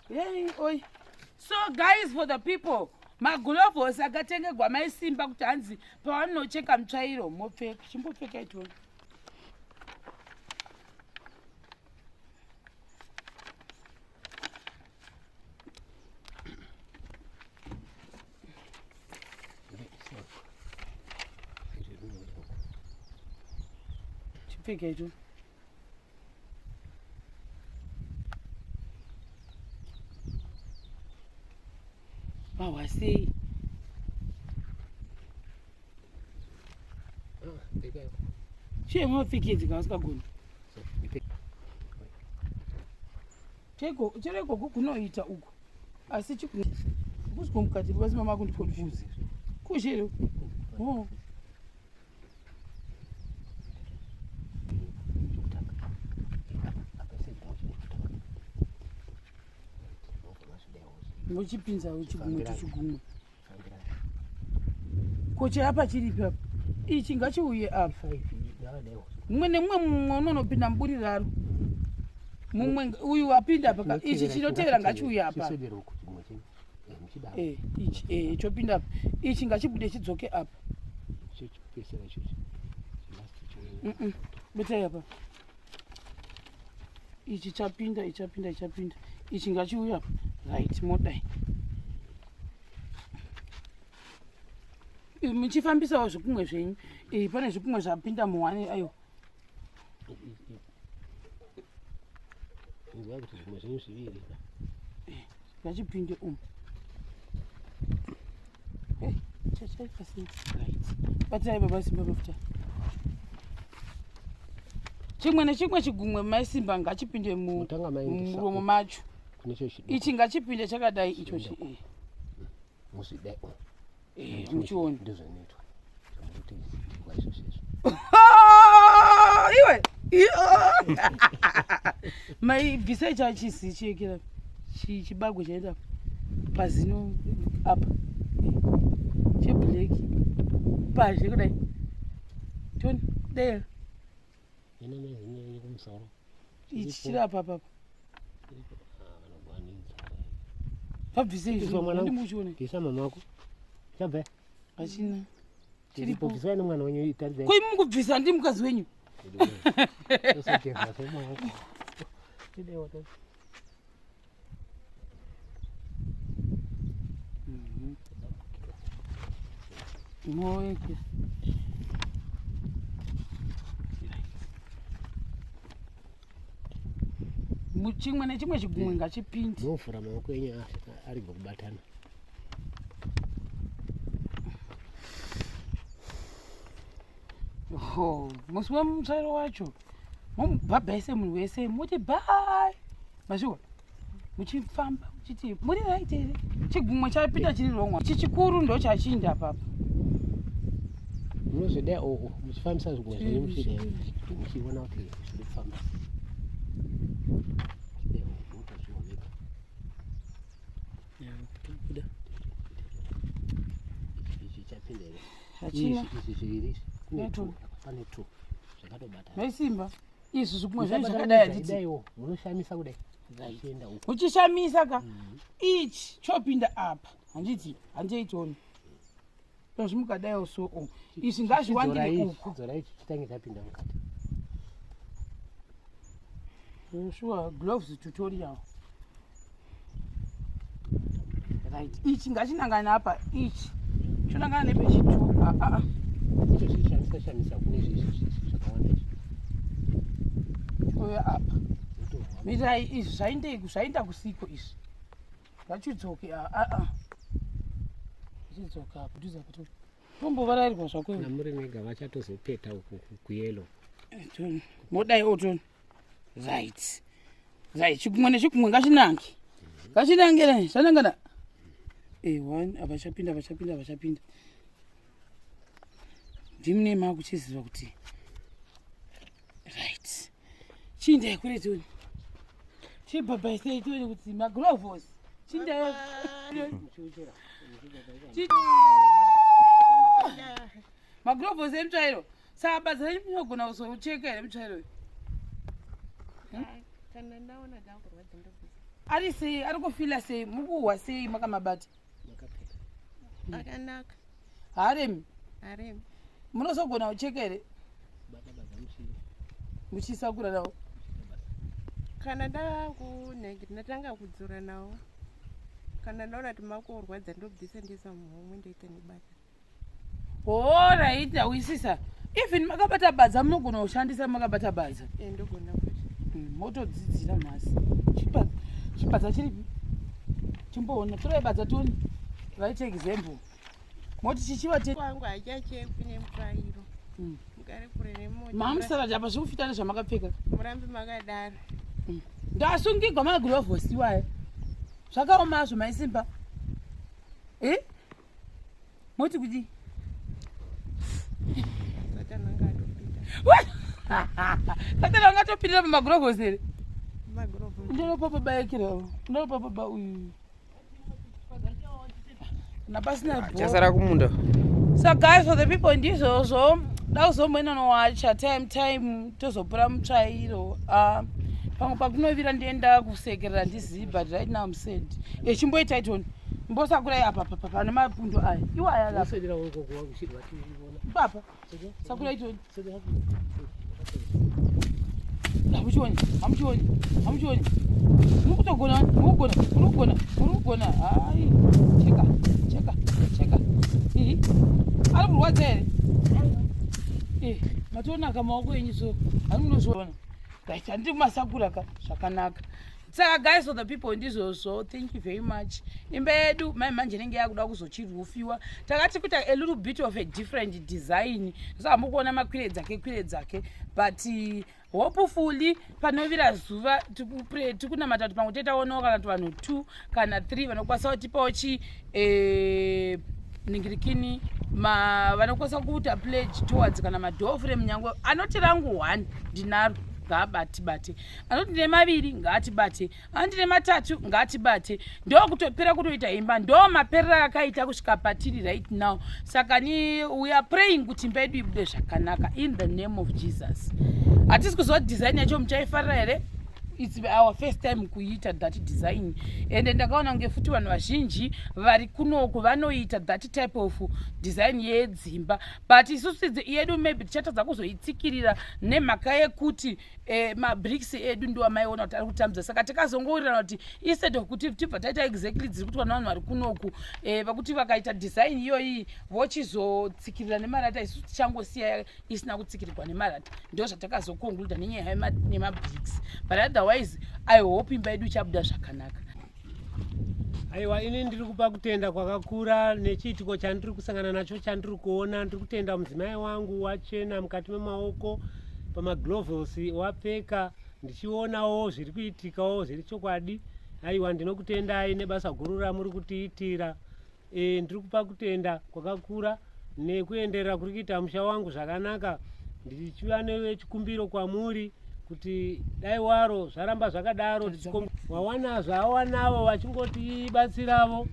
Hey, oi. So guys, for the people, magirovhosi akatengerwa Mai Simba kuti hanzi pavanocheka mitsvairo mopfeka. Chimbopfeka itoni. Chipfeka itoni. Sei. Chie mopfekedza kausingagoni. Chereko kunoita uko. Asi chikuzwa mukati basi mama kundikonfuzi. Kushero. Oh. Muchipinza uchigumwe tichigumwe. Koche apa chiripi apa? Ichi ngachiuye apa. Mumwe nemumwe unonopinda muburiraro. Mumwe uyu wapinda apa. Ichi chinotevera ngachiuye apa. Ichi chopinda apa. Ichi ngachibude chidzoke apa. Betai apa. Ichi chapinda. Ichi ngachiuye apa. Right, modai. Muchifambisawo zvikumwe zvenyu. Pane zvikumwe zvapinda muhwane ayo. Ngachipinde umu. Batai baba Simba mafuta. Chimwe nechimwe chigumwe Mai Simba ngachipinde muromo macho. Ichi ngachipinde chakadai ichochi. Musidai. Muchioni. Ndozvinoitwa. Iwe. Mai bvisa chachisi chekera. Chibago chaenda pazino apa. Cheblack. Pazhe kudai. Toni there. Ine kumusoro. Ichi chirapa papa. Pabvise ndimuchione. Ndisa mamako. Chabve. Achina. Chiripo bvisa nemwana wenyu itaridza. Koi mukubvisa ndi mukazi wenyu. Tosacheva semako. Tidewa to. Moeke. Muchimwe nechimwe chigumwe ngachipinde. Mofura maoko enyu aribva kubatana. Oh, musi wemutsvairo wacho mumubhabhaise munhu wese muti bye. Mazviona muchifamba muchiti muri right here. Chigumwe chapinda chiri wrong. Chichikuru ndo chachinda papa. Munozodai muchifambisa zvikumwe zvenyu muchiona kuti zviri kufamba. Mai Simba izvi zvikumwe zvenyu zvakadai handiti. Munoshamisa kudai. Uchishamisa ka. Ichi chopinda apa. Handiti handeitoni. Zvimukadai so. Izvi ngazviwandire uku. Dzorai chitange tapinda mukati. Sure, gloves tutorial. Right. Ichi ngachinangana apa. Ichi chonangana nepechitu. Icho shamisa kune zvakawanda izvi. Oya apa. Mirai izvi zvainda kusiko izvi. Ngachidzoke chidzoka apa tuza kuti. Tombovararirwa zvako. Namuri mega vachatozopeta uku kuyelo. Modai otoni. Right. Chigumwe nechigumwe ngachinange. Ngachinangera zvanangana. One avachapinda. Ndimune makuchiziva kuti. Right. Chinda kuretoni. Chibhabhaise itoni kuti magirovhosi. Chinda. Magirovhosi emitsvairo. Saka basa renyu munogona kuzoucheka here mitsvairo. Kana ndaona dhangu rwadzi ndobvisa. ari sei, ari kufila sei, mukuhwa sei makamabata? Akanaka. Haremi. Haremi. Munosogona kucheka here? Muchisakura nawo? Kana ndatanga kudzura nawo. Kana ndaona kuti makurwadza ndobvisa ndisa muhomwe ndoita nebata. Alright, ndawisisa. Even makabata badza munogona kushandisa makabata badza. Ndogona kuti. Motodzidzira nhasi. Chibadza chiripi? Chimboona torai badza toni. Right example. Moti chichivate kwangu hachachepi nemitsvairo. Mugare kure nemota. Mamusara apa zvikufitana zvamakapfeka. Murambe makadaro. Ndasungirwa magirovhosi iwayo. Zvakaoma hazvo Mai Simba. Moti kuti Satana angatopindira pamagirovhosi here? Ndinopapa bayekirawo. Ndinopapa ba uyu. Napasina chasara kumunda. So guys, for the people in this also, that was when I watch a time tozopura mitsvairo. Pamwe pakunovira ndienda kusekera ndizivi, but right now I'm sad. Chimboita itoni. Mbosakura apa pane mapundo aya. Iwaya la. Papa. Sakura itoni. Hamuchioni. Mukugona. Ai. Cheka. Ari kurwadza here? Matonaka maoko enyu so. Ari munozviona. Right, handiri kumasakura ka zvakanaka. Saka guys, for the people in this also, thank you very much. Imba yedu mai manje nenge yakuda kuzochirufiwa. Takati kuita a little bit of a different design. Saka mukuona makwire dzake. But hopefully panovira zuva tikunamata kuti pamwe tetaonawo kana vanhu 2 kana 3 vanokwanisa kutipawo ningirikini vanokwanisa kuita pledge towards kana madhoo frame nyangwe anoti rangu 1 ndinaro ngabatibate, anoti ndine 2 ngatibate, andine 3 ngatibate. Ndo kutopera kutoita imba, ndo maperera akaita kusvika patiri right now. Saka we are praying kuti mbedu ibude zvakanaka in the name of Jesus. Hatisi kuziva design yacho muchaifarira here? It's our first time kuita that design, and ndakaona kunge futi vanhu vazhinji vari kunoku vanoita that type of design yedzimba, but isusu yedu maybe tichatadza kuzoitsikirira nemhaka yekuti mabricks edu ndiwo amaiona kuti ari kutambudza. Saka takazongorira kuti instead of kuti tibva taita exactly dziri kuti vanhu vari kunoku vakuti vakaita design iyoyi vochizotsikirira nemarata, isusu tichangosiya isina kutsikirirwa nemarata. Ndo zvatakazokonkluda nenyaya yemabricks, but otherwise I hope imba yedu ichabuda zvakanaka. Aiwa, ini ndiri kupa kutenda kwakakura nechiitiko chandiri kusangana nacho, chandiri kuona. Ndiri kutenda mudzimai wangu wachena mukati memaoko, pamaglovosi wapfeka, ndichionawo zviri kuitikawo zviri chokwadi. Aiwa, ndinokutendai nebasa guru ramuri kutiitira. Ndiri kupa kutenda kwakakura nekuenderera kuri kuita musha wangu zvakanaka. Ndichiva nechikumbiro kwamuri kuti dai waro zvaramba zvakadaro, wawana zvawanavo vachingotibatsiravo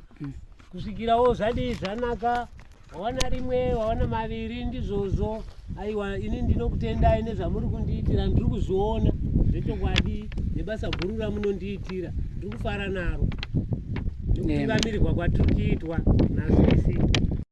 kusvikirawo zvadii zvanaka. Wawana rimwe, wawana 2 ndizvozvo. Aiwa, ini ndinokutendai nezvamuri kundiitira, ndiri kuzviona zvechokwadi nebasa guru ramunondiitira. Ndiri kufara naro nekutivamirwa kwatiri kuitwa nazvisi.